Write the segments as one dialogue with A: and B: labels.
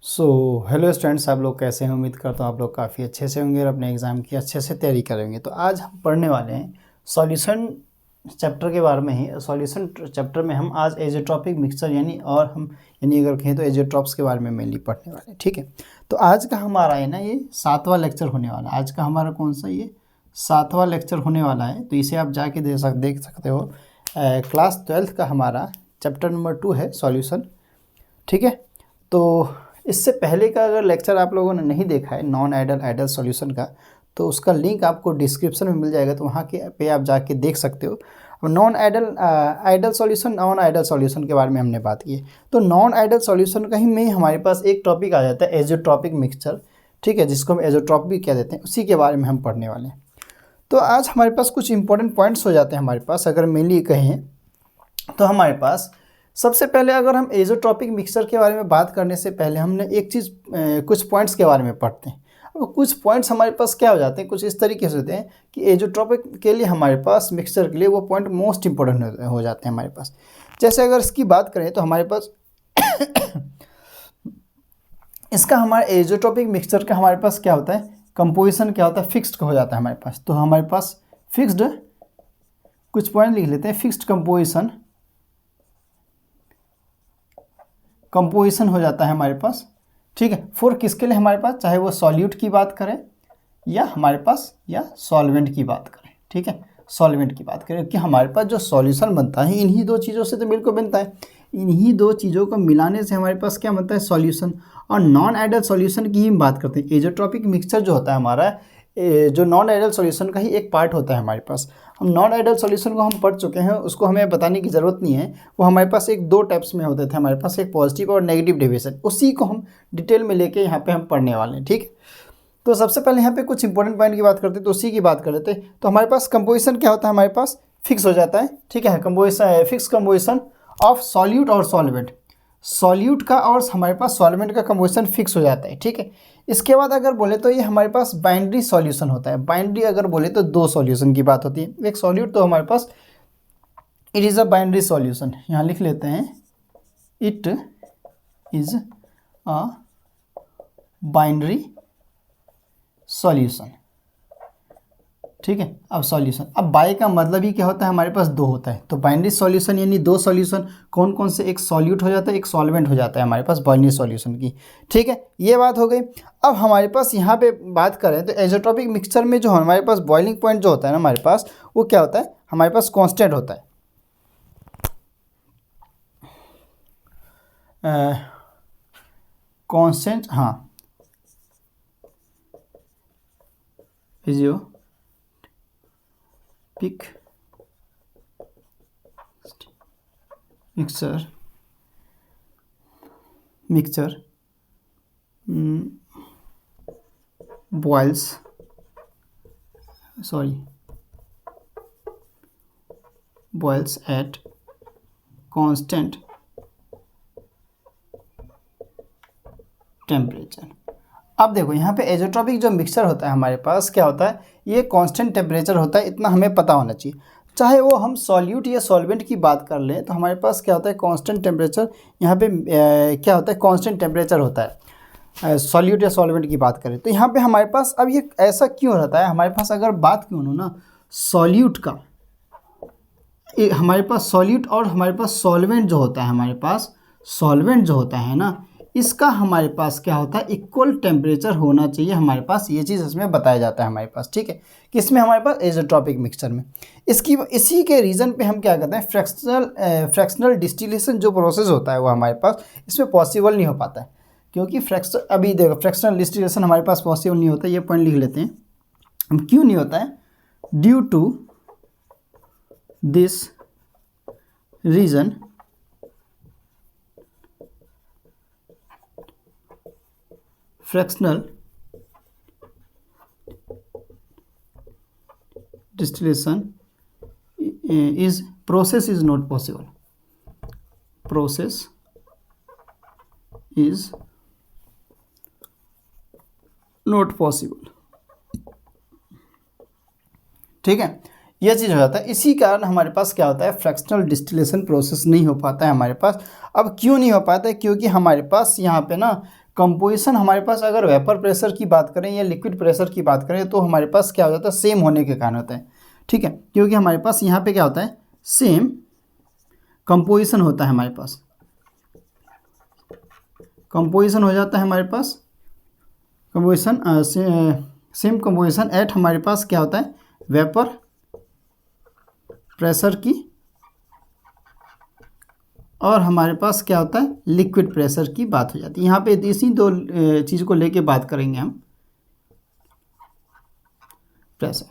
A: So hello students, आप लोग कैसे हैं। उम्मीद करता हूँ आप लोग काफ़ी अच्छे से होंगे और अपने एग्ज़ाम की अच्छे से तैयारी करेंगे। तो आज हम पढ़ने वाले हैं सॉल्यूशन चैप्टर के बारे में ही। सॉल्यूशन चैप्टर में हम आज एजेट्रॉपिक मिक्सचर यानी अगर कहें तो एजेट्रॉप्स के बारे में मेनली पढ़ने वाले हैं। ठीक है, तो आज का हमारा है ना ये 7वां लेक्चर होने वाला है। आज का हमारा कौन सा ये 7वां लेक्चर होने वाला है। तो इसे आप जाके देख सकते हो। क्लास 12th का हमारा चैप्टर नंबर 2 है सॉल्यूशन। ठीक है, तो इससे पहले का अगर लेक्चर आप लोगों ने नहीं देखा है नॉन आइडल आइडल सॉल्यूशन का, तो उसका लिंक आपको डिस्क्रिप्शन में मिल जाएगा, तो वहाँ के पे आप जाके देख सकते हो। अब नॉन आइडल सॉल्यूशन के बारे में हमने बात की है। तो नॉन आइडल सॉल्यूशन का ही में हमारे पास एक टॉपिक आ जाता है एजोट्रॉपिक मिक्सचर। ठीक है, जिसको हम एजोट्रॉप भी कह देते हैं, उसी के बारे में हम पढ़ने वाले हैं। तो आज हमारे पास कुछ इंपॉर्टेंट पॉइंट्स हो जाते हैं हमारे पास, अगर मेनली कहें तो हमारे पास सबसे पहले अगर हम एजोट्रॉपिक मिक्सचर के बारे में बात करने से पहले हमने एक चीज़ कुछ पॉइंट्स के बारे में पढ़ते हैं। अब कुछ पॉइंट्स हमारे पास क्या हो जाते हैं, कुछ इस तरीके से होते हैं कि एजोट्रॉपिक के लिए हमारे पास मिक्सचर के लिए वो पॉइंट मोस्ट इंपॉर्टेंट हो जाते हैं हमारे पास। जैसे अगर इसकी बात करें तो हमारे पास इसका हमारे एजोट्रॉपिक मिक्सचर का हमारे पास क्या होता है, कंपोजिशन क्या होता है, फिक्स्ड हो जाता है हमारे पास। तो हमारे पास फिक्स्ड कुछ पॉइंट लिख लेते हैं। फिक्स्ड कंपोजिशन हो जाता है हमारे पास। ठीक है, फॉर किसके लिए हमारे पास, चाहे वो सॉल्यूट की बात करें या हमारे पास या सॉल्वेंट की बात करें। ठीक है, सॉल्वेंट की बात करें कि हमारे पास जो सॉल्यूशन बनता है इन्हीं दो चीज़ों से तो बिल्कुल बनता है। इन्हीं दो चीज़ों को मिलाने से हमारे पास क्या बनता है, सॉल्यूशन। और नॉन आइडल सॉल्यूशन की ही बात करते हैं। एजोट्रॉपिक मिक्सचर जो होता है हमारा, जो नॉन आइडल सॉल्यूशन का ही एक पार्ट होता है हमारे पास। हम नॉन आइडल सॉल्यूशन को हम पढ़ चुके हैं, उसको हमें बताने की ज़रूरत नहीं है। वो हमारे पास एक दो टाइप्स में होते थे हमारे पास, एक पॉजिटिव और नेगेटिव डेविएशन। उसी को हम डिटेल में लेके यहाँ पे हम पढ़ने वाले हैं। ठीक है, तो सबसे पहले यहाँ पे कुछ इंपॉर्टेंट पॉइंट की बात करते हैं, तो उसी की बात कर लेते हैं। तो हमारे पास कंपोजिशन क्या होता है, हमारे पास फिक्स हो जाता है। ठीक है, composition fix composition of solute और सॉल्वेंट। सॉल्यूट का और हमारे पास सॉल्वेंट का कंपोजिशन फिक्स हो जाता है। ठीक है, इसके बाद अगर बोले तो ये हमारे पास बाइनरी सॉल्यूशन होता है। बाइनरी अगर बोले तो दो सॉल्यूशन की बात होती है। एक सॉल्यूट तो हमारे पास it is a binary solution, यहाँ लिख लेते हैं it is a binary solution. ठीक है, अब सॉल्यूशन, अब बाई का मतलब ही क्या होता है, हमारे पास दो होता है। तो बाइनरी सॉल्यूशन यानी दो सॉल्यूशन कौन कौन से, एक सॉल्यूट हो जाता है, एक सॉल्वेंट हो जाता है हमारे पास बाइनरी सॉल्यूशन की। ठीक है, ये बात हो गई। अब हमारे पास यहाँ पे बात करें तो एजोट्रॉपिक मिक्सचर में जो हमारे पास बॉइलिंग पॉइंट जो होता है ना हमारे पास, वो क्या होता है, हमारे पास कॉन्स्टेंट होता है। कॉन्स्टेंट, हाँ, पिक mixture boils at constant temperature. अब देखो यहाँ पे एजोट्रॉपिक जो मिक्सचर होता है हमारे पास क्या होता है, ये कांस्टेंट टेम्परेचर होता है। इतना हमें पता होना चाहिए। चाहे वो हम सॉल्यूट या सॉल्वेंट की बात कर लें तो हमारे पास क्या होता है, कांस्टेंट टेम्परेचर। यहाँ पे क्या होता है, कांस्टेंट टेम्परेचर होता है। सॉल्यूट या सॉल्वेंट की बात करें तो यहाँ पे हमारे पास अब ये ऐसा क्यों रहता है, हमारे पास अगर बात क्यों हो ना सॉल्यूट का, हमारे पास सॉल्यूट और हमारे पास सॉल्वेंट जो होता है, हमारे पास सॉल्वेंट जो होता है ना, इसका हमारे पास क्या होता है, इक्वल टेम्परेचर होना चाहिए हमारे पास। ये चीज़ इसमें बताया जाता है हमारे पास। ठीक है, किसमें, हमारे पास एजोट्रॉपिक मिक्सचर में। इसी के रीज़न पे हम क्या करते हैं, फ्रैक्शनल डिस्टिलेशन जो प्रोसेस होता है वो हमारे पास इसमें पॉसिबल नहीं हो पाता है। क्योंकि अभी देखो फ्रैक्शनल डिस्टिलेशन हमारे पास पॉसिबल नहीं होता। ये पॉइंट लिख लेते हैं, क्यों नहीं होता है, due to this reason fractional distillation process is not possible. Process is not possible. ठीक है, यह चीज़ हो जाता है। इसी कारण हमारे पास क्या होता है, फ्रैक्शनल डिस्टिलेशन प्रोसेस नहीं हो पाता है हमारे पास। अब क्यों नहीं हो पाता है, क्योंकि हमारे पास यहाँ पे ना कंपोजिशन हमारे पास अगर वेपर प्रेशर की बात करें या लिक्विड प्रेशर की बात करें तो हमारे पास क्या हो जाता है, सेम होने के कारण होता है, ठीक है, क्योंकि हमारे पास यहाँ पे क्या होता है, सेम कंपोजिशन होता है, हमारे पास कंपोजिशन हो जाता है, हमारे पास कंपोजिशन सेम कंपोजिशन एट हमारे पास क्या होता है, वेपर प्रेशर की, और हमारे पास क्या होता है, लिक्विड प्रेशर की बात हो जाती है। यहाँ पे इसी दो चीज़ को लेके बात करेंगे हम, प्रेशर।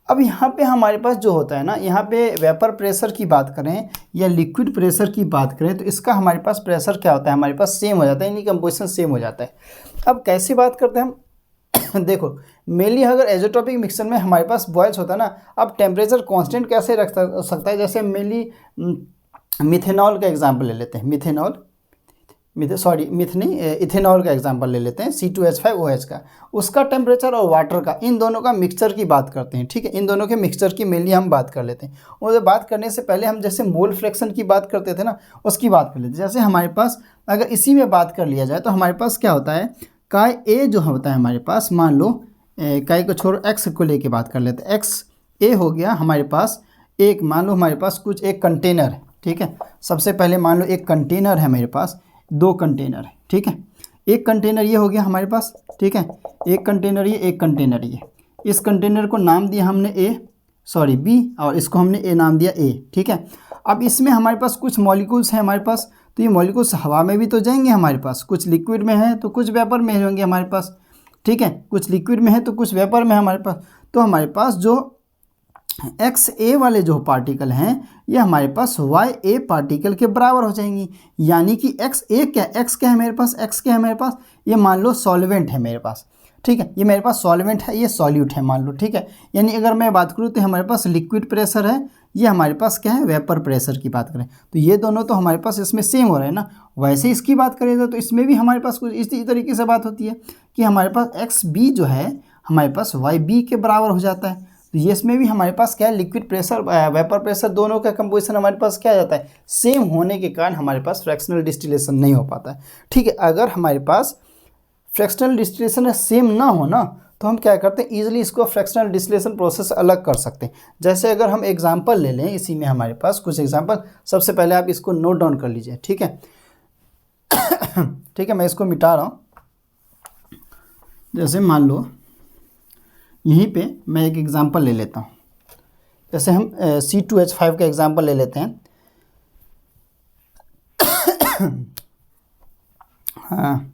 A: अब यहाँ पे हमारे पास जो होता है ना, यहाँ पे वेपर प्रेशर की बात करें या लिक्विड प्रेशर की बात करें तो इसका हमारे पास प्रेशर क्या होता है, हमारे पास सेम हो जाता है, यानी कंपोजिशन सेम हो जाता है। अब कैसे बात करते हैं हम देखो, मेनली अगर एजोट्रोपिक मिक्सचर में हमारे पास बॉयल्स होता है ना, अब टेम्परेचर कांस्टेंट कैसे रख सकता है, जैसे मेनली मिथेनॉल का एग्जांपल ले लेते हैं, इथेनॉल का एग्जांपल ले लेते हैं, C2H5OH का, उसका टेम्परेचर और वाटर का, इन दोनों का मिक्सचर की बात करते हैं, ठीक है, इन दोनों के मिक्सचर की मेनली हम बात कर लेते हैं। और बात करने से पहले हम जैसे मोल फ्रैक्शन की बात करते थे ना, उसकी बात कर लेते हैं। जैसे हमारे पास अगर इसी में बात कर लिया जाए तो हमारे पास क्या होता है, काय ए जो होता है हमारे पास, मान लो काय को छोड़ो एक्स को लेके बात कर लेते हैं, एक्स ए हो गया हमारे पास एक, मान लो हमारे पास कुछ एक कंटेनर है, ठीक है, सबसे पहले मान लो एक कंटेनर है मेरे पास, दो कंटेनर है, ठीक है, एक कंटेनर ये हो गया हमारे पास, ठीक है, एक कंटेनर ये, एक कंटेनर ये, इस कंटेनर को नाम दिया हमने बी, और इसको हमने ए नाम दिया ए, ठीक है। अब इसमें हमारे पास कुछ मॉलिक्यूल्स हैं हमारे पास, तो ये मॉलिक्यूल्स हवा में भी तो जाएंगे हमारे पास, कुछ लिक्विड में है तो कुछ वेपर में होंगे हमारे पास, ठीक है, कुछ लिक्विड में है तो कुछ वेपर में हमारे पास। तो हमारे पास जो XA वाले जो पार्टिकल हैं ये हमारे पास YA पार्टिकल के बराबर हो जाएंगी, यानी कि XA क्या, X क्या है मेरे पास, X क्या है मेरे पास, ये मान लो सॉल्वेंट है मेरे पास, ठीक है, ये मेरे पास सॉल्वेंट है, ये सॉल्यूट है मान लो, ठीक है। यानी अगर मैं बात करूँ तो हमारे पास लिक्विड प्रेशर है, ये हमारे पास क्या है, वेपर प्रेशर की बात करें तो ये दोनों तो हमारे पास इसमें सेम हो रहे हैं ना। वैसे इसकी बात करें तो इसमें भी हमारे पास कुछ इसी तरीके से बात होती है कि हमारे पास XB जो है हमारे पास YB के बराबर हो जाता है। तो ये इसमें भी हमारे पास क्या है, लिक्विड प्रेशर वेपर प्रेशर दोनों का कंपोजिशन हमारे पास क्या आ जाता है, सेम होने के कारण हमारे पास फ्रैक्शनल डिस्टिलेशन नहीं हो पाता है, ठीक है। अगर हमारे पास फ्रैक्शनल डिस्टिलेशन सेम ना हो ना तो हम क्या करते हैं, ईजिली इसको फ्रैक्शनल डिस्टिलेशन प्रोसेस अलग कर सकते हैं। जैसे अगर हम एग्जांपल ले लें, इसी में हमारे पास कुछ एग्जांपल, सबसे पहले आप इसको नोट डाउन कर लीजिए, ठीक है ठीक है, मैं इसको मिटा रहा हूँ। जैसे मान लो यहीं पे मैं एक एग्जांपल ले लेता हूँ, जैसे हम C2H5 का एग्जांपल ले लेते हैं हाँ,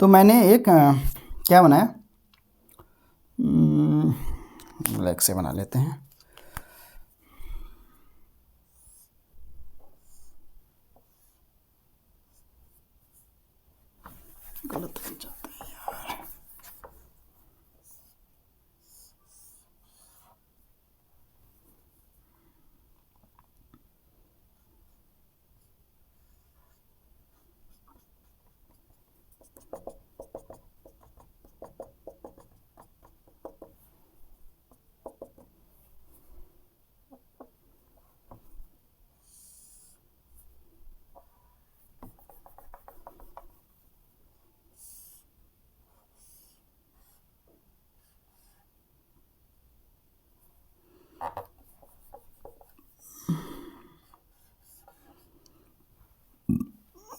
A: तो मैंने एक क्या बनाया, ब्लैक से बना लेते हैं, गलत बन जाता है यार।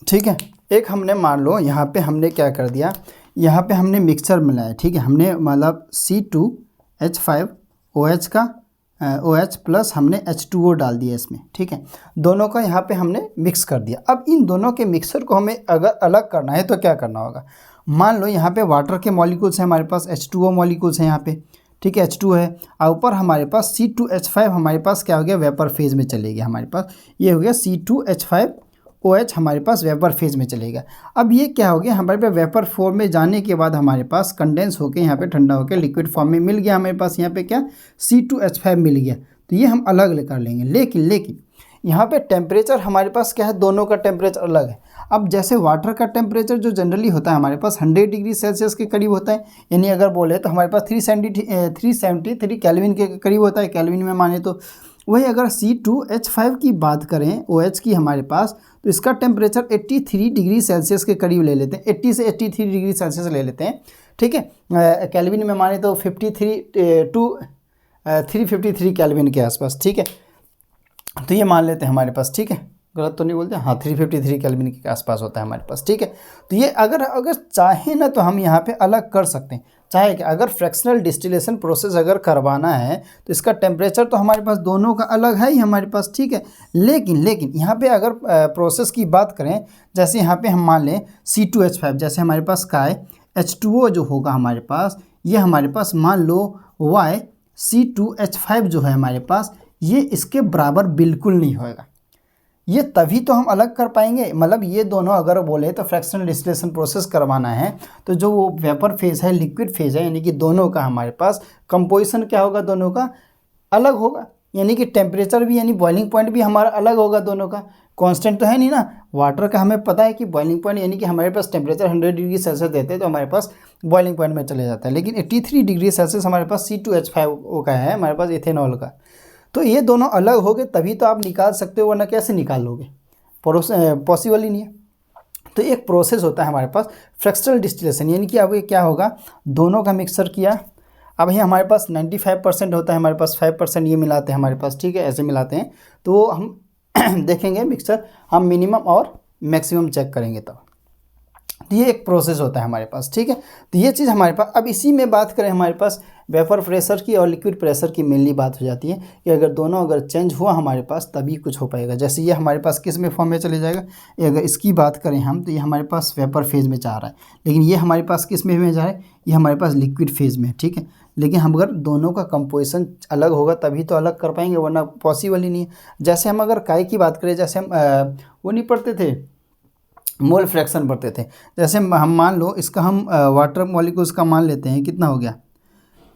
A: ठीक है, एक हमने मान लो यहाँ पे हमने क्या कर दिया, यहाँ पे हमने मिक्सचर मिलाया, ठीक है, हमने मतलब C2H5OH का OH प्लस हमने H2O डाल दिया इसमें, ठीक है, दोनों का यहाँ पे हमने मिक्स कर दिया। अब इन दोनों के मिक्सचर को हमें अगर अलग करना है तो क्या करना होगा, मान लो यहाँ पे वाटर के मॉलिक्यूल्स हैं हमारे पास, H2O मॉलिक्यूल्स हैं यहाँ पे, ठीक है, H2 है, और ऊपर हमारे पास C2H5 हमारे पास क्या हो गया, वेपर फेज में चले गया हमारे पास, ये हो गया C2H5OH हमारे पास वेपर फेज में चलेगा। अब ये क्या हो गया, हमारे पास वेपर फॉर्म में जाने के बाद हमारे पास कंडेंस होकर यहाँ पे ठंडा होकर लिक्विड फॉर्म में मिल गया हमारे पास, यहाँ पे क्या C2H5 मिल गया, तो ये हम अलग कर लेंगे। लेकिन यहाँ पे टेम्परेचर हमारे पास क्या है, दोनों का टेम्परेचर अलग है। अब जैसे वाटर का टेम्परेचर जो जनरली होता है हमारे पास 100 डिग्री सेल्सियस के करीब होता है, यानी अगर बोले तो हमारे पास 373 केल्विन के करीब होता है, केल्विन में माने तो। वही अगर C2H5 की बात करें OH की हमारे पास, तो इसका टेम्परेचर 83 डिग्री सेल्सियस के करीब ले लेते हैं, 80 से 83 डिग्री सेल्सियस ले लेते हैं, ठीक है। केल्विन में माने तो 53 टू 353 केल्विन के आसपास, ठीक है। तो ये मान लेते हैं हमारे पास, ठीक है, गलत तो नहीं बोलते, हाँ 353 केल्विन के आसपास होता है हमारे पास, ठीक है। तो ये अगर चाहे ना तो हम यहाँ पे अलग कर सकते हैं, चाहे कि अगर फ्रैक्शनल डिस्टिलेशन प्रोसेस अगर करवाना है तो इसका टेम्परेचर तो हमारे पास दोनों का अलग है ही हमारे पास, ठीक है। लेकिन यहाँ पे अगर प्रोसेस की बात करें, जैसे यहाँ पे हम मान लें C2H5, जैसे हमारे पास का H2O जो होगा हमारे पास, ये हमारे पास मान लो C2H5 जो है हमारे पास, ये इसके बराबर बिल्कुल नहीं होएगा। ये तभी तो हम अलग कर पाएंगे, मतलब ये दोनों अगर बोले तो फ्रैक्शनल डिस्टिलेशन प्रोसेस करवाना है तो जो वो वेपर फेज है, लिक्विड फेज है, यानी कि दोनों का हमारे पास कंपोजिशन क्या होगा, दोनों का अलग होगा, यानी कि टेम्परेचर भी, यानी बॉइलिंग पॉइंट भी हमारा अलग होगा, दोनों का कांस्टेंट तो है नहीं ना। वाटर का हमें पता है कि बॉइलिंग पॉइंट, यानी कि हमारे पास टेम्परेचर 100 डिग्री सेल्सियस देते हैं तो हमारे पास बॉइलिंग पॉइंट में चले जाता है, लेकिन 83 डिग्री सेल्सियस हमारे पास C2H5O का है, हमारे पास इथेनॉल का। तो ये दोनों अलग हो गए तभी तो आप निकाल सकते हो, वरना कैसे निकाल लोगे, पॉसिबल ही नहीं है। तो एक प्रोसेस होता है हमारे पास फ्रैक्शनल डिस्टिलेशन, यानी कि अब ये क्या होगा, दोनों का मिक्सर किया, अब ये हमारे पास 95% होता है, हमारे पास 5% ये मिलाते हैं हमारे पास, ठीक है, ऐसे मिलाते हैं। तो हम देखेंगे मिक्सर, हम मिनिमम और मैक्सिमम चेक करेंगे तब। तो ये एक प्रोसेस होता है हमारे पास, ठीक है। तो ये चीज़ हमारे पास, अब इसी में बात करें हमारे पास वेपर प्रेशर की और लिक्विड प्रेशर की मेनली बात हो जाती है कि अगर दोनों अगर चेंज हुआ हमारे पास तभी कुछ हो पाएगा। जैसे ये हमारे पास किस में फॉर्म में चले जाएगा, ये अगर इसकी बात करें हम तो ये हमारे पास वेपर फेज में जा रहा है, लेकिन ये हमारे पास किस में जा रहा है, ये हमारे पास लिक्विड फेज में, ठीक है। लेकिन हम अगर दोनों का कंपोजिशन अलग होगा तभी तो अलग कर पाएंगे, वरना पॉसिबल ही नहीं है। जैसे हम अगर काय की बात करें, जैसे हम वो नहीं पढ़ते थे, मोल फ्रैक्शन पढ़ते थे, जैसे हम मान लो इसका हम वाटर मॉलिक्यूल्स का मान लेते हैं, कितना हो गया,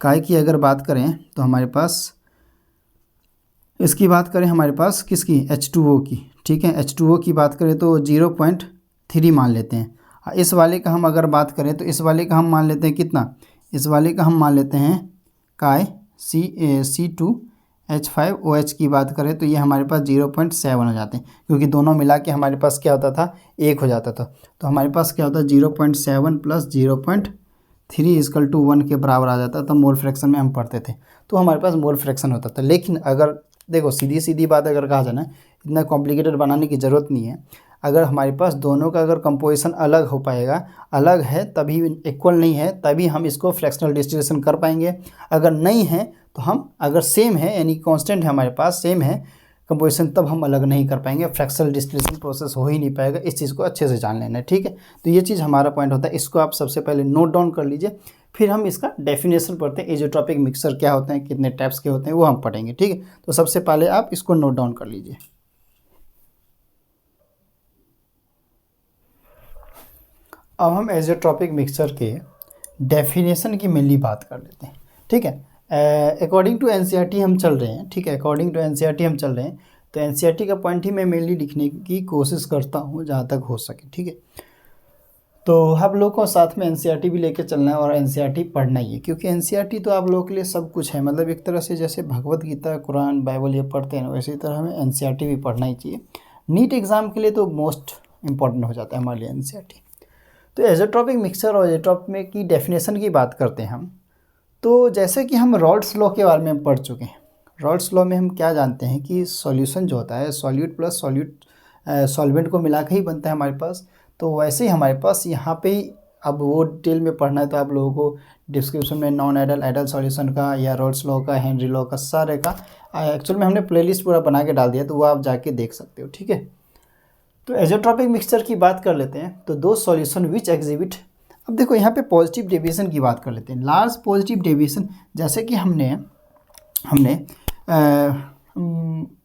A: काय की अगर बात करें तो हमारे पास, इसकी बात करें हमारे पास किसकी, H2O की, ठीक है। H2O की बात करें तो 0.3 मान लेते हैं। इस वाले का हम अगर बात करें तो इस वाले का हम मान लेते हैं कितना, इस वाले का हम मान लेते हैं काय C2H5OH की बात करें तो ये हमारे पास 0.7 हो जाते हैं, क्योंकि दोनों मिला के हमारे पास क्या होता था, 1 हो जाता था। तो हमारे पास क्या होता है 0.7 प्लस 0.3 = 1 के बराबर आ जाता था। मोल फ्रैक्शन में हम पढ़ते थे तो हमारे पास मोल फ्रैक्शन होता था। लेकिन अगर देखो सीधी बात अगर कहा जाए ना, इतना कॉम्प्लिकेटेड बनाने की ज़रूरत नहीं है। अगर हमारे पास दोनों का अगर कंपोजिशन अलग हो पाएगा, अलग है तभी, इक्वल नहीं है तभी हम इसको फ्रैक्शनल डिस्टिलेशन कर पाएंगे। अगर नहीं है तो हम, अगर सेम है यानी कांस्टेंट है हमारे पास, सेम है कंपोजिशन, तब हम अलग नहीं कर पाएंगे, फ्रैक्शनल डिस्टिलेशन प्रोसेस हो ही नहीं पाएगा। इस चीज़ को अच्छे से जान लेना है, ठीक है। तो ये चीज़ हमारा पॉइंट होता है, इसको आप सबसे पहले नोट डाउन कर लीजिए, फिर हम इसका डेफिनेशन पढ़ते हैं, एज़ोट्रॉपिक मिक्सर क्या होते हैं, कितने टाइप्स के होते हैं, वो हम पढ़ेंगे, ठीक है। तो सबसे पहले आप इसको नोट डाउन कर लीजिए। अब हम एज़ोट्रॉपिक मिक्सचर के डेफिनेशन की मेनली बात कर लेते हैं, ठीक है। अकॉर्डिंग टू एनसीईआरटी हम चल रहे हैं, ठीक है, अकॉर्डिंग टू एनसीईआरटी हम चल रहे हैं। तो एनसीईआरटी का पॉइंट ही मैं मेनली लिखने की कोशिश करता हूँ जहाँ तक हो सके, ठीक है। तो आप लोग को साथ में एनसीईआरटी भी लेके चलना है और एनसीईआरटी पढ़ना ही है, क्योंकि एनसीईआरटी तो आप लोगों के लिए सब कुछ है। मतलब एक तरह से जैसे भगवत गीता, कुरान, बाइबल ये पढ़ते हैं, वैसे तरह हमें एनसीईआरटी भी पढ़ना ही चाहिए। नीट एग्ज़ाम के लिए तो मोस्ट इंपॉर्टेंट हो जाता है हमारे लिए एनसीईआरटी। तो एज़ोट्रॉपिक मिक्सचर और एज़ोट्रॉपिक की डेफिनेशन की बात करते हैं हम। तो जैसे कि हम रॉल्स लॉ के बारे में पढ़ चुके हैं। रॉल्स लॉ में हम क्या जानते हैं कि सॉल्यूशन जो होता है, सॉल्यूट प्लस सॉल्वेंट को मिला के ही बनता है हमारे पास। तो वैसे ही हमारे पास यहाँ पे ही, अब वो डिटेल में पढ़ना है तो आप लोगों को डिस्क्रिप्शन में नॉन आइडल, आइडल सॉल्यूशन का या रॉल्स लॉ का, हेनरी लॉ का, सारे का एक्चुअल में हमने प्लेलिस्ट पूरा बना के डाल दिया, तो वो आप जाके देख सकते हो, ठीक है। तो एज़ोट्रॉपिक मिक्सचर की बात कर लेते हैं। तो दो सॉल्यूशन विच एग्जिबिट, अब देखो यहाँ पे पॉजिटिव डेविएशन की बात कर लेते हैं। लार्ज पॉजिटिव डेविएशन, जैसे कि हमने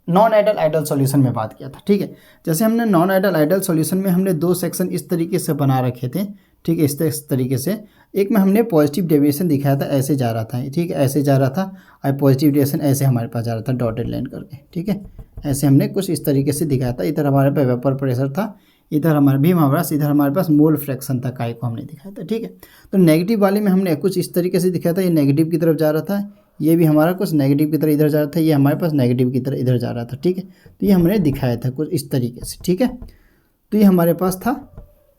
A: नॉन आइडल आइडल सॉल्यूशन में बात किया था, ठीक है। जैसे हमने नॉन आइडल आइडल सॉल्यूशन में हमने दो सेक्शन इस तरीके से बना रखे थे, ठीक है, इस तरीके से। एक में हमने पॉजिटिव डेविएशन दिखाया था, ऐसे जा रहा था, ठीक है, ऐसे जा रहा था, और पॉजिटिव डेविएशन ऐसे हमारे पास जा रहा था डॉटेड लाइन करके, ठीक है। ऐसे हमने कुछ इस तरीके से दिखाया था। इधर हमारे पास वेपर प्रेशर था, इधर हमारे पास मोल फ्रैक्शन था, काय को हमने दिखाया था, ठीक है। तो नेगेटिव वाले में हमने कुछ इस तरीके से दिखाया था, ये नेगेटिव की तरफ जा रहा था, ये भी हमारा कुछ नेगेटिव की तरह इधर जा रहा था, ये हमारे पास नेगेटिव की तरह इधर जा रहा था, ठीक है। तो ये हमने दिखाया था कुछ इस तरीके से, ठीक है। तो ये हमारे पास था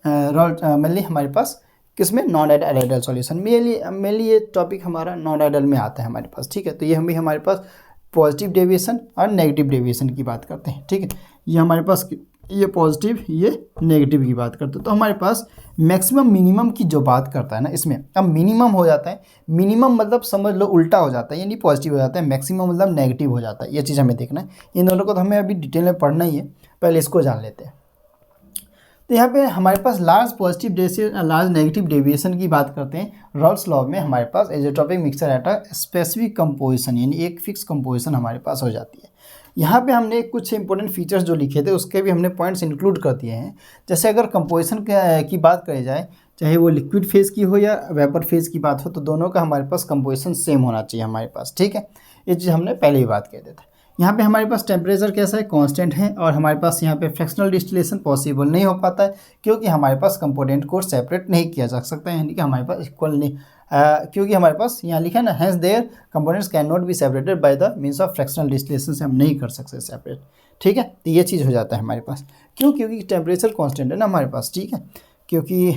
A: मेनली हमारे पास किसमें, नॉन आइडियल सॉल्यूशन। मेनली ये टॉपिक हमारा नॉन आइडियल में आता है हमारे पास, ठीक है। तो ये हमारे पास पॉजिटिव डेविएशन और नेगेटिव डेविएशन की बात करते हैं, ठीक है। ये हमारे पास ये पॉजिटिव, ये नेगेटिव की बात करते हैं। तो हमारे पास मैक्सिमम मिनिमम की जो बात करता है ना, इसमें अब मिनिमम हो जाता है, मिनिमम मतलब समझ लो उल्टा हो जाता है, यानी पॉजिटिव हो जाता है, मैक्सिमम मतलब नेगेटिव हो जाता है। ये चीज़ हमें देखना है, इन दोनों को तो हमें अभी डिटेल में पढ़ना ही है, पहले इसको जान लेते हैं। तो यहाँ पे हमारे पास large positive deviation, large negative deviation की बात करते हैं। रॉल्स लॉ में हमारे पास azeotropic mixture at a specific composition, यानी एक फिक्स कंपोजिशन हमारे पास हो जाती है। यहाँ पे हमने कुछ इंपॉर्टेंट फीचर्स जो लिखे थे उसके भी हमने पॉइंट्स इंक्लूड कर दिए हैं। जैसे अगर कंपोजिशन की बात करी जाए, चाहे वो लिक्विड फेज़ की हो या वेपर फेज़ की बात हो, तो दोनों का हमारे पास कंपोजिशन सेम होना चाहिए हमारे पास, ठीक है। ये चीज़ हमने पहले ही बात कर दी थी। यहाँ पे हमारे पास टेम्परेचर कैसा है, कांस्टेंट है, और हमारे पास यहाँ पे फ्रैक्शनल डिस्टिलेशन पॉसिबल नहीं हो पाता है, क्योंकि हमारे पास कंपोनेंट को सेपरेट नहीं किया जा सकता है, यानी कि हमारे पास इक्वल नहीं, क्योंकि हमारे पास यहाँ लिखा है ना, hence their components can not be separated by the means of fractional distillation, से हम नहीं कर सकते सेपरेट, ठीक है। तो ये चीज़ हो जाता है हमारे पास, क्योंकि टेम्परेचर कॉन्स्टेंट है ना हमारे पास, ठीक है, क्योंकि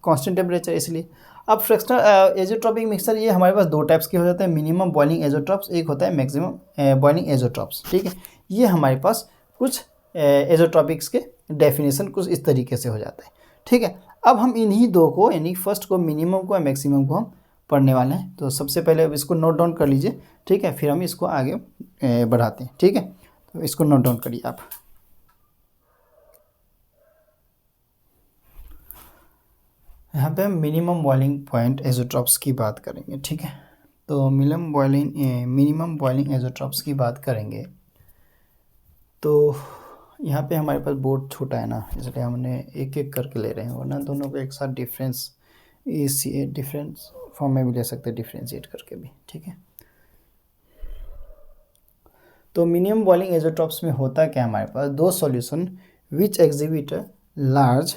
A: कॉन्स्टेंट टेम्परेचर इसलिए। अब फ्रैक्शनल एजोट्रॉपिक मिक्सचर ये हमारे पास दो टाइप्स के हो जाते हैं, मिनिमम बॉइलिंग एजोट्रॉप्स, एक होता है मैक्सिमम बॉइलिंग एजोट्रॉप्स, ठीक है। ये हमारे पास कुछ एजोट्रॉपिक्स के डेफिनेशन कुछ इस तरीके से हो जाता है, ठीक है। अब हम इन्हीं दो को, यानी फर्स्ट को मिनिमम को या मैक्सिमम को हम पढ़ने वाले हैं। तो सबसे पहले अब इसको नोट डाउन कर लीजिए, ठीक है, फिर हम इसको आगे बढ़ाते हैं, ठीक है। तो इसको नोट डाउन करिए आप। यहाँ पे हम मिनिमम बॉइलिंग पॉइंट एजोट्रॉप्स की बात करेंगे, ठीक है। तो मिनिमम बॉइलिंग एजोट्रॉप्स की बात करेंगे। तो यहाँ पे हमारे पास बोर्ड छोटा है ना, इसलिए हमने एक एक करके ले रहे हैं, वरना दोनों को एक साथ डिफरेंस फॉर्म में भी ले सकते हैं, डिफ्रेंशिएट करके भी, ठीक है। तो मिनिमम बॉइलिंग एजोट्रॉप्स में होता क्या, हमारे पास दो सॉल्यूशन विच एग्जिबिट लार्ज,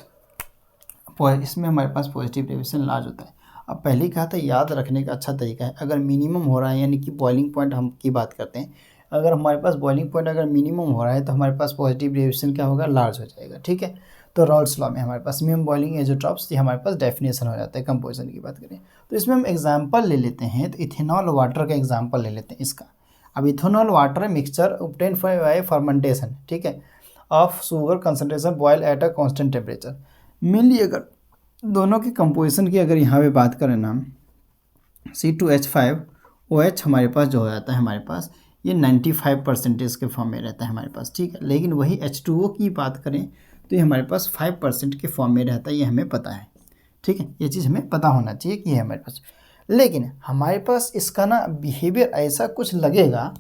A: इसमें हमारे पास पॉजिटिव डेविएशन लार्ज होता है। अब पहले ही कहा था, याद रखने का अच्छा तरीका है, अगर मिनिमम हो रहा है, यानी कि बॉइलिंग पॉइंट हम की बात करते हैं, अगर हमारे पास बॉइलिंग पॉइंट अगर मिनिमम हो रहा है तो हमारे पास पॉजिटिव डेविएशन क्या होगा, लार्ज हो जाएगा, ठीक है। तो रॉल्स लॉ में हमारे पास मिनिमम बॉइलिंग एजोट्रॉप्स, ये हमारे पास डेफिनेशन हो जाता है कंपोजिशन की बात करें। तो इसमें हम एग्जाम्पल ले लेते हैं, तो इथेनॉल वाटर का एग्जाम्पल ले लेते हैं इसका। अब ethanol water mixture obtain by fermentation, ठीक है, of sugar concentration boil at a constant temperature. Mainly अगर दोनों की कंपोजिशन की अगर यहाँ पे बात करें ना, C2H5OH हमारे पास जो हो जाता है, हमारे पास ये 95% के फॉर्म में रहता है हमारे पास, ठीक है। लेकिन वही H2O की बात करें तो ये हमारे पास 5% के फॉर्म में रहता है, ये हमें पता है, ठीक है। ये चीज़ हमें पता होना चाहिए कि ये हमारे पास, लेकिन हमारे पास इसका ना बिहेवियर ऐसा कुछ लगेगा,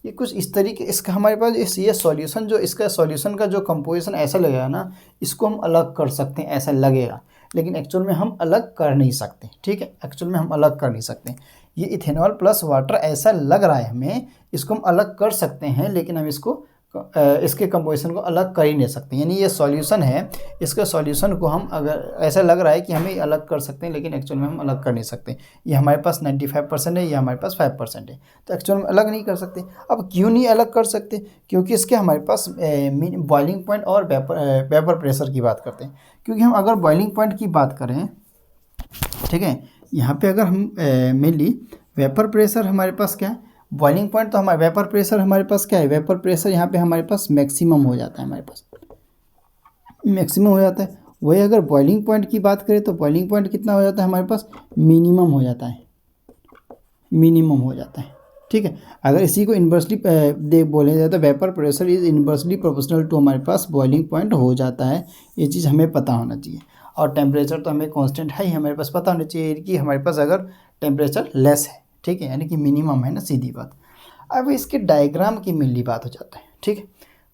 A: ये कुछ इस तरीके, इसका हमारे पास ये सॉल्यूशन जो इसका सॉल्यूशन का जो कंपोजिशन ऐसा लगेगा ना, इसको हम अलग कर सकते हैं, ऐसा लगेगा, लेकिन एक्चुअल में हम अलग कर नहीं सकते, ठीक है। एक्चुअल में हम अलग कर नहीं सकते। ये इथेनॉल प्लस वाटर ऐसा लग रहा है हमें, इसको हम अलग कर सकते हैं, लेकिन हम इसको इसके कंपोजिशन को अलग कर ही नहीं सकते। यानी ये सॉल्यूशन है, इसके सॉल्यूशन को हम अगर ऐसा लग रहा है कि हमें अलग कर सकते हैं, लेकिन एक्चुअल में हम अलग कर नहीं सकते। ये हमारे पास 95% है, ये हमारे पास 5% है, तो एक्चुअल में अलग नहीं कर सकते। अब क्यों नहीं अलग कर सकते, क्योंकि इसके हमारे पास बॉइलिंग पॉइंट और वेपर प्रेशर की बात करते हैं। क्योंकि हम अगर बॉइलिंग पॉइंट की बात करें, ठीक है, यहाँ पे अगर हम मेनली वेपर प्रेशर हमारे पास क्या है, बॉइलिंग पॉइंट तो हमारे वेपर प्रेशर हमारे पास क्या है, वेपर प्रेशर यहाँ पे हमारे पास मैक्सिमम हो जाता है, हमारे पास मैक्सिमम हो जाता है। वही अगर बॉइलिंग पॉइंट की बात करें तो बॉइलिंग पॉइंट कितना हो जाता है, हमारे पास मिनिमम हो जाता है, मिनिमम हो जाता है, ठीक है। अगर इसी को इन्वर्सली बोले जाए तो vapour pressure is inversely proportional to हमारे पास बॉइलिंग पॉइंट हो जाता है। ये चीज़ हमें पता होना चाहिए। और टेम्परेचर तो हमें कांस्टेंट है ही, हमारे पास पता होना चाहिए कि हमारे पास अगर टेम्परेचर लेस है, ठीक है, यानी कि मिनिमम है ना, सीधी बात। अब इसके डायग्राम की मिलनी बात हो जाता है, ठीक है।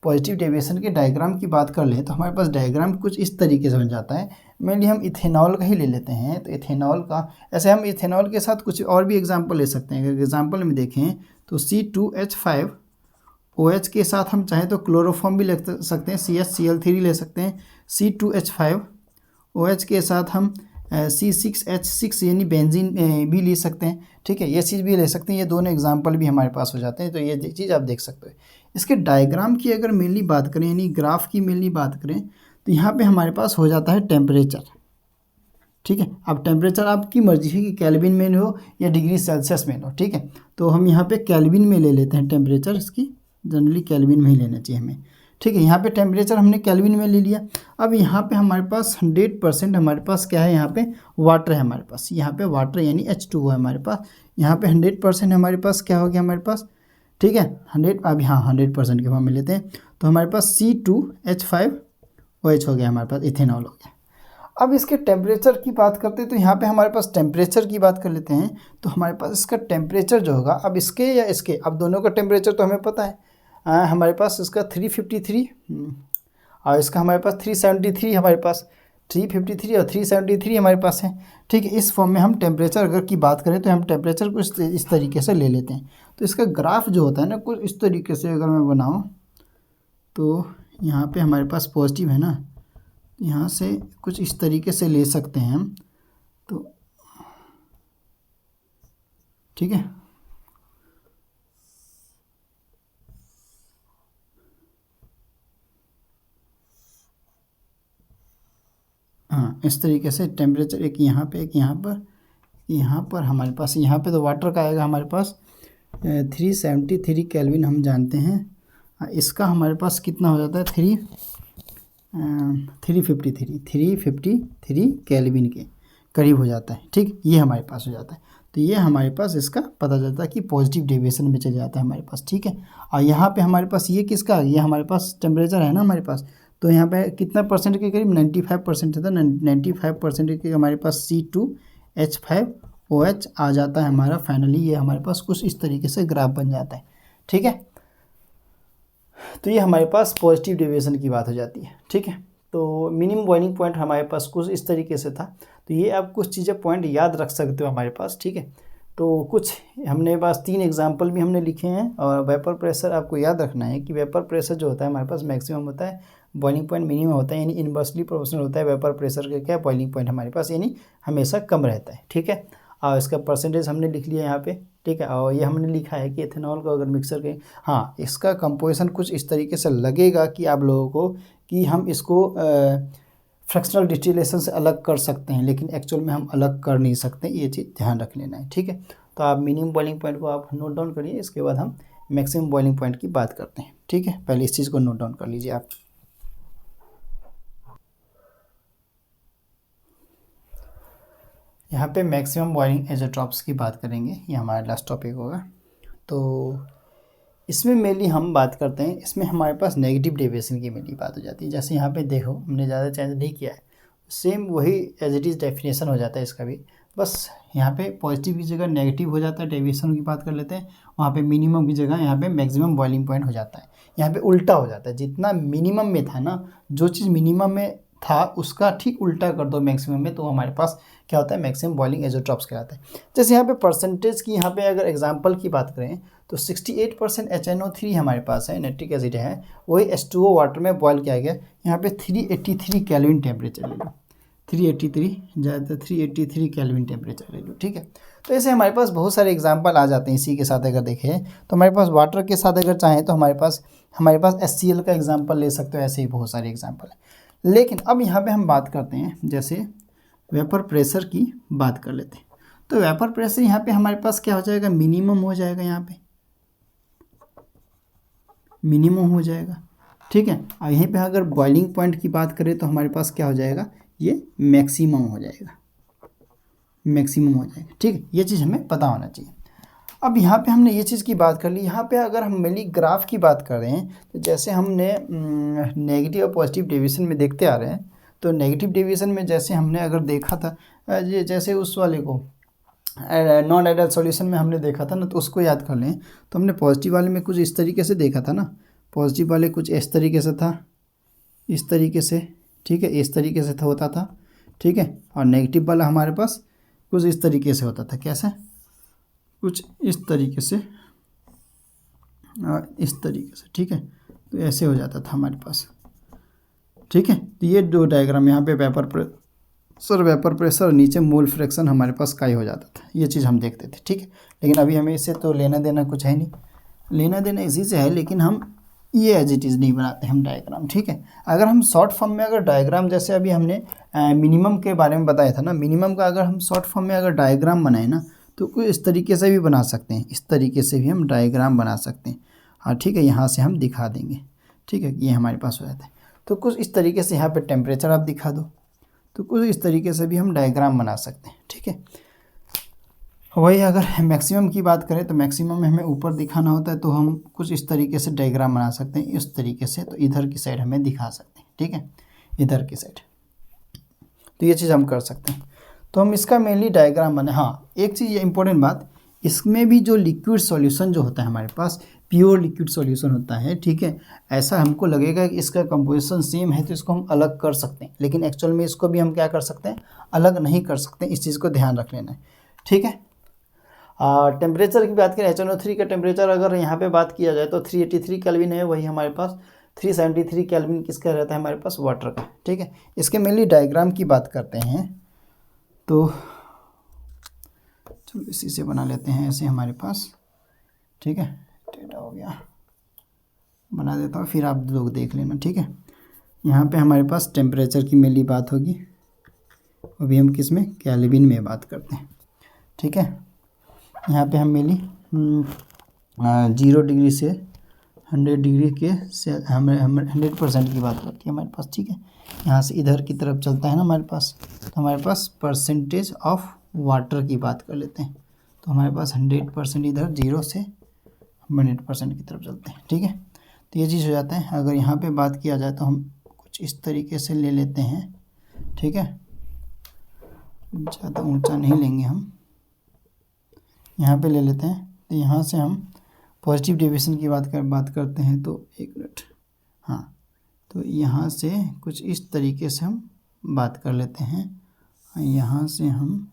A: पॉजिटिव डेविएशन के डायग्राम की बात कर ले तो हमारे पास डायग्राम कुछ इस तरीके से बन जाता है। मेनली हम इथेनॉल का ही ले लेते हैं, तो इथेनॉल का ऐसे हम इथेनॉल के साथ कुछ और भी एग्जाम्पल ले सकते हैं। अगर एग्जाम्पल में देखें तो C2H5OH के साथ हम चाहें तो क्लोरोफॉर्म भी ले सकते हैं, CHCl3 ले सकते हैं। C2H5OH के साथ हम C6H6 यानी बेंजीन भी ले सकते हैं, ठीक है, ये चीज़ भी ले सकते हैं। ये दोनों एग्जाम्पल भी हमारे पास हो जाते हैं, तो ये चीज़ आप देख सकते हो। इसके डायग्राम की अगर मेनली बात करें, यानी ग्राफ की मेनली बात करें, तो यहाँ पे हमारे पास हो जाता है टेम्परेचर। ठीक है, अब टेम्परेचर आपकी मर्जी है कि केल्विन में लो या डिग्री सेल्सियस में लो। ठीक है, तो हम यहाँ पे केल्विन में ले लेते हैं टेम्परेचर इसकी, जनरली केल्विन में ही लेना चाहिए हमें। ठीक है, यहाँ पे टेम्परेचर हमने केल्विन में ले लिया। अब यहाँ पे हमारे पास 100% हमारे पास क्या है, यहाँ पे वाटर है हमारे पास, यहाँ पे वाटर यानी H2O है हमारे पास। यहाँ पे 100% हमारे पास क्या हो गया हमारे पास, ठीक है 100, अभी हाँ 100% के फॉर्म में लेते हैं तो हमारे पास C2H5OH हो गया हमारे पास, इथेनॉल हो गया। अब इसके टेम्परेचर की बात करते हैं तो यहाँ पे हमारे पास टेम्परेचर की बात कर लेते हैं। तो हमारे पास इसका टेम्परेचर जो होगा, अब इसके या इसके, अब दोनों का टेम्परेचर तो हमें पता है। हमारे पास इसका 353 और इसका हमारे पास 373, हमारे पास 353 और 373 हमारे पास है। ठीक है, इस फॉर्म में हम टेम्परेचर अगर की बात करें तो हम टेम्परेचर को इस तरीके से ले लेते हैं। तो इसका ग्राफ जो होता है ना, कुछ इस तरीके से अगर मैं बनाऊँ तो यहाँ पे हमारे पास पॉजिटिव है ना, यहाँ से कुछ इस तरीके से ले सकते हैं हम। तो ठीक है, हाँ इस तरीके से टेम्परेचर एक यहाँ पे एक यहाँ पर हमारे पास, यहाँ पे तो वाटर का आएगा हमारे पास 373 केल्विन हम जानते हैं। इसका हमारे पास कितना हो जाता है 353 केल्विन के करीब हो जाता है। ठीक, ये हमारे पास हो जाता है। तो ये हमारे पास इसका पता चलता है कि पॉजिटिव डेविएशन में चले जाता है हमारे पास। ठीक है, और यहाँ पे हमारे पास ये किसका, ये हमारे पास टेम्परेचर है ना हमारे पास, तो यहाँ पे कितना परसेंट के करीब 95% था, 95% के हमारे पास C2H5OH आ जाता है हमारा। फाइनली ये हमारे पास कुछ इस तरीके से ग्राफ बन जाता है। ठीक है, तो ये हमारे पास पॉजिटिव डेविएशन की बात हो जाती है। ठीक है, तो मिनिमम बॉइलिंग पॉइंट हमारे पास कुछ इस तरीके से था। तो ये आप कुछ चीज़ें पॉइंट याद रख सकते हो हमारे पास। ठीक है, तो कुछ हमने पास 3 एग्जाम्पल भी हमने लिखे हैं। और वेपर प्रेशर आपको याद रखना है कि वेपर प्रेशर जो होता है हमारे पास मैक्सिमम होता है, बॉइलिंग पॉइंट मिनिमम होता है, यानी इन्वर्सली प्रोपोर्शनल होता है वेपर प्रेशर के क्या बॉइलिंग पॉइंट हमारे पास, यानी हमेशा कम रहता है। ठीक है, और इसका परसेंटेज हमने लिख लिया यहाँ पे। ठीक है, और ये हमने लिखा है कि एथेनॉल को अगर मिक्सर के, हाँ इसका कंपोजिशन कुछ इस तरीके से लगेगा कि आप लोगों को कि हम इसको फ्रैक्शनल डिस्टिलेशन से अलग कर सकते हैं, लेकिन एक्चुअल में हम अलग कर नहीं सकते, ये चीज़ ध्यान रख लेना है। ठीक है, तो आप मिनिमम बॉइलिंग पॉइंट को आप नोट डाउन करिए, इसके बाद हम मैक्सिमम बॉइलिंग पॉइंट की बात करते हैं। ठीक है, पहले इस चीज़ को नोट डाउन कर लीजिए आप। यहाँ पे मैक्सिमम बॉइलिंग एज़ोट्रॉप्स की बात करेंगे, ये हमारा लास्ट टॉपिक होगा। तो इसमें मेनली हम बात करते हैं, इसमें हमारे पास नेगेटिव डेविएशन की मेनली बात हो जाती है। जैसे यहाँ पे देखो हमने ज़्यादा चेंज नहीं किया है, सेम वही एज इट इज़ डेफिनेशन हो जाता है इसका भी, बस यहाँ पे पॉजिटिव की जगह नेगेटिव हो जाता है। डेविएशन की बात कर लेते हैं, वहाँ पे मिनिमम की जगह यहाँ पे मैक्सिमम बॉइलिंग पॉइंट हो जाता है। यहाँ पे उल्टा हो जाता है, जितना मिनिमम में था ना, जो चीज़ मिनिमम में था उसका ठीक उल्टा कर दो मैक्सिमम में, तो हमारे पास क्या होता है मैक्सिमम बॉइलिंग एज़ोट्रॉप्स कहलाता है। जैसे यहाँ पे परसेंटेज की, यहाँ पे अगर एग्जांपल की बात करें तो 68% HNO3 हमारे पास है, नाइट्रिक एसिड है, वही H2O वाटर में बॉयल किया गया। यहाँ पे 383 केल्विन टेम्परेचर ले लो, 383 ज़्यादा 383 केल्विन टेम्परेचर ले लो। ठीक है, तो ऐसे हमारे पास बहुत सारे एग्जाम्पल आ जाते हैं। इसी के साथ अगर देखें तो हमारे पास वाटर के साथ अगर चाहें तो हमारे पास HCl का एग्जाम्पल ले सकते हो, ऐसे ही बहुत सारे एग्जाम्पल है। लेकिन अब यहाँ पे हम बात करते हैं, जैसे वेपर प्रेशर की बात कर लेते हैं। तो वेपर प्रेशर यहाँ पे हमारे पास क्या हो जाएगा, मिनिमम हो जाएगा, यहाँ पे मिनिमम हो जाएगा। ठीक है, और यहीं पे अगर बॉइलिंग पॉइंट की बात करें तो हमारे पास क्या हो जाएगा, ये मैक्सिमम हो जाएगा, मैक्सिमम हो जाएगा। ठीक है, ये चीज़ हमें पता होना चाहिए। अब यहाँ पे हमने ये चीज़ की बात कर ली। यहाँ पे अगर हम मेनली ग्राफ की बात कर रहे हैं तो जैसे हमने नेगेटिव और पॉजिटिव डेविएशन में देखते आ रहे हैं, तो नेगेटिव डेविएशन में जैसे हमने अगर देखा था, जैसे उस वाले को नॉन आइडियल सॉल्यूशन में हमने देखा था ना, तो उसको याद कर लें। तो हमने पॉजिटिव वाले में कुछ इस तरीके से देखा था ना, पॉजिटिव वाले कुछ इस तरीके से था, इस तरीके से। ठीक है, इस तरीके से होता था। ठीक है, और नेगेटिव वाला हमारे पास कुछ इस तरीके से होता था, कैसे, कुछ इस तरीके से, इस तरीके से। ठीक है, तो ऐसे हो जाता था हमारे पास। ठीक है, तो ये दो डायग्राम, यहाँ पे वेपर प्रेशर नीचे मोल फ्रैक्शन हमारे पास काय हो जाता था, ये चीज़ हम देखते थे। ठीक है, लेकिन अभी हमें इससे तो लेना देना कुछ है नहीं, लेना देना इसी से है, लेकिन हम ये एज इट इज़ नहीं बनाते हम डायग्राम, ठीक है। अगर हम शॉर्ट फॉर्म में अगर डायग्राम, जैसे अभी हमने मिनिमम के बारे में बताया था ना, मिनिमम का अगर हम शॉर्ट फॉर्म में अगर डायग्राम बनाए ना तो कोई इस तरीके से भी बना सकते हैं, इस तरीके से भी हम डायग्राम बना सकते हैं। हाँ ठीक है, यहाँ से हम दिखा देंगे, ठीक है, ये हमारे पास हो जाता है। तो कुछ इस तरीके से यहाँ पे टेम्परेचर आप दिखा दो, तो कुछ इस तरीके से भी हम डायग्राम बना सकते हैं, ठीक है। वही अगर मैक्सिमम की बात करें तो मैक्सिमम में हमें ऊपर दिखाना होता है तो हम कुछ इस तरीके से डायग्राम बना सकते हैं, इस तरीके से। तो इधर की साइड हमें दिखा सकते हैं, ठीक है, इधर की साइड। तो ये चीज़ हम कर सकते हैं। तो हम इसका मेनली डायग्राम बने। हाँ, एक चीज़ इंपॉर्टेंट बात, इसमें भी जो लिक्विड सॉल्यूशन जो होता है हमारे पास, प्योर लिक्विड सॉल्यूशन होता है, ठीक है। ऐसा हमको लगेगा कि इसका कंपोजिशन सेम है तो इसको हम अलग कर सकते हैं, लेकिन एक्चुअल में इसको भी हम क्या कर सकते हैं, अलग नहीं कर सकते। इस चीज़ को ध्यान रख लेना है, ठीक है। टेम्परेचर की बात करें, HNO3 का टेम्परेचर अगर यहाँ पे बात किया जाए तो 383 केल्विन है, वही हमारे पास 373 केल्विन किसका रहता है हमारे पास, वाटर का, ठीक है। इसके मेनली डायग्राम की बात करते हैं तो चलो इसी से बना लेते हैं, ऐसे हमारे पास, ठीक है। टेढ़ा हो गया, बना देता हूँ, फिर आप लोग देख लेना, ठीक है। यहाँ पे हमारे पास टेम्परेचर की मेनली बात होगी, अभी हम किस में, केल्विन में बात करते हैं, ठीक है। यहाँ पे हम मेनली 0 डिग्री से 100 डिग्री के से हमें 100% की बात करती है हमारे पास, ठीक है। यहाँ से इधर की तरफ चलता है ना हमारे पास, तो हमारे पास परसेंटेज ऑफ वाटर की बात कर लेते हैं। तो हमारे पास 100% इधर 0 से 100% की तरफ चलते हैं, ठीक है। तो ये चीज़ हो जाता है। अगर यहाँ पे बात किया जाए तो हम कुछ इस तरीके से ले लेते हैं, ठीक है, ज़्यादा ऊंचा नहीं लेंगे हम, यहाँ पे ले लेते हैं। तो यहाँ से हम पॉजिटिव डेविएशन की बात करते हैं तो एक मिनट, हाँ, तो यहाँ से कुछ इस तरीके से हम बात कर लेते हैं। यहाँ से हम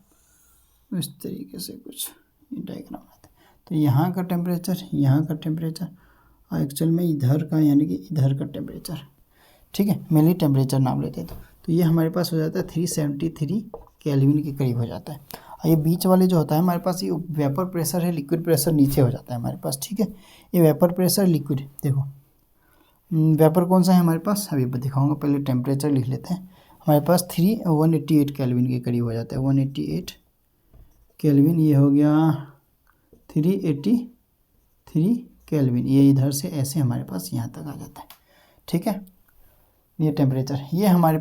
A: इस तरीके से कुछ डायग्राम आते हैं। तो यहाँ का टेम्परेचर, यहाँ का टेम्परेचर और एक्चुअल में इधर का, यानी कि इधर का टेम्परेचर, ठीक है, मेनली टेम्परेचर नाम लेते हैं। तो ये हमारे पास हो जाता है 373 केल्विन के करीब हो जाता है। और ये बीच वाले जो होता है हमारे पास, ये वेपर प्रेशर है, लिक्विड प्रेशर नीचे हो जाता है हमारे पास, ठीक है। ये वेपर प्रेशर, लिक्विड, देखो वेपर कौन सा है हमारे पास, अभी दिखाऊंगा, पहले टेम्परेचर लिख लेते हैं। हमारे पास 188 केल्विन के करीब हो जाता है, 188 केल्विन, ये हो गया 383 केल्विन। ये इधर से ऐसे हमारे पास यहाँ तक आ जाता है, ठीक है। ये टेम्परेचर, ये हमारे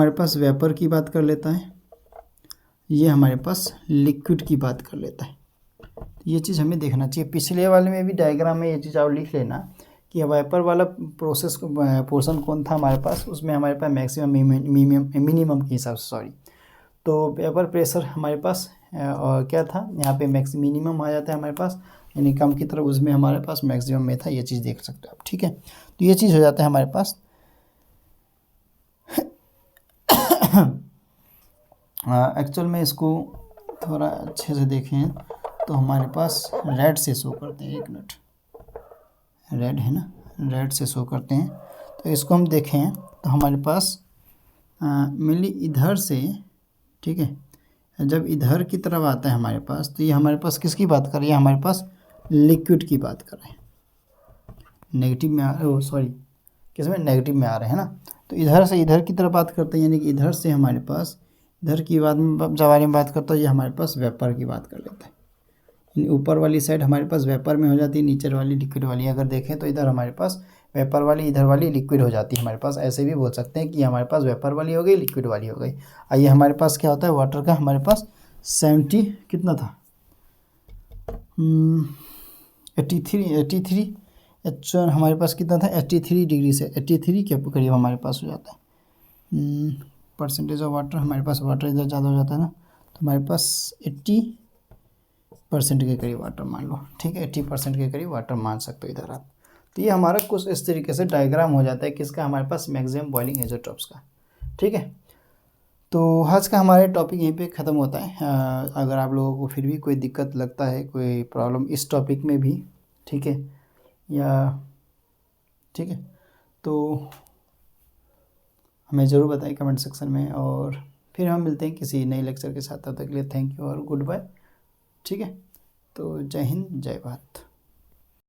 A: पास वेपर की बात कर लेता है, ये हमारे पास लिक्विड की बात कर लेता है। ये चीज़ हमें देखना चाहिए। पिछले वाले में भी डायग्राम में ये चीज़ आप लिख लेना कि वेपर वाला प्रोसेस पोर्शन कौन था हमारे पास, उसमें हमारे पास मैक्सिमम मिनिमम के हिसाब से, सॉरी, तो वेपर प्रेशर हमारे पास और क्या था, यहाँ पे मिनिमम आ जाता है हमारे पास, यानी कम की तरफ, उसमें हमारे पास मैक्सिमम में था। ये चीज़ देख सकते हो आप, ठीक है। तो ये चीज़ हो जाता है हमारे पास। एक्चुअल में इसको थोड़ा अच्छे से देखें तो हमारे पास रेड से शो करते हैं, एक मिनट, रेड है ना, रेड से शो करते हैं। तो इसको हम देखें तो हमारे पास मेनली इधर से, ठीक है, जब इधर की तरफ आता है हमारे पास, तो ये हमारे पास किसकी बात कर रही है, हमारे पास लिक्विड की बात कर रहे हैं। नेगेटिव में किस में, नेगेटिव में आ रहे हैं ना। तो इधर से इधर की तरफ बात करते हैं, यानी कि इधर से हमारे पास, इधर की बात में बारे में बात करता है, ये हमारे पास वेपर की बात कर लेता है। ऊपर वाली साइड हमारे पास वेपर में हो जाती है, नीचे वाली लिक्विड वाली। अगर देखें तो इधर हमारे पास वेपर वाली, इधर वाली लिक्विड हो जाती है हमारे पास। ऐसे भी बोल सकते हैं कि हमारे पास वेपर वाली हो गई, लिक्विड वाली हो गई। आइए हमारे पास क्या होता है, वाटर का हमारे पास 70 कितना था, 83 एक्चुअल हमारे पास कितना था, 83 डिग्री से 83 के करीब हमारे पास हो जाता है। परसेंटेज ऑफ वाटर, हमारे पास वाटर इधर ज़्यादा हो जाता है ना, तो हमारे पास 80% के करीब वाटर मान लो, ठीक है, 80% के करीब वाटर मान सकते हो इधर आप। तो ये हमारा कुछ इस तरीके से डायग्राम हो जाता है किसका, हमारे पास मैक्सिमम बॉइलिंग एजोट्रोप्स का, ठीक है। तो आज का हमारे टॉपिक यहीं पे ख़त्म होता है। अगर आप लोगों को फिर भी कोई दिक्कत लगता है, कोई प्रॉब्लम इस टॉपिक में भी, ठीक है, या ठीक है, तो हमें ज़रूर बताएं कमेंट सेक्शन में, और फिर हम मिलते हैं किसी नए लेक्चर के साथ। तब तक के लिए थैंक यू और गुड बाय, ठीक है। तो जय हिंद, जय भारत।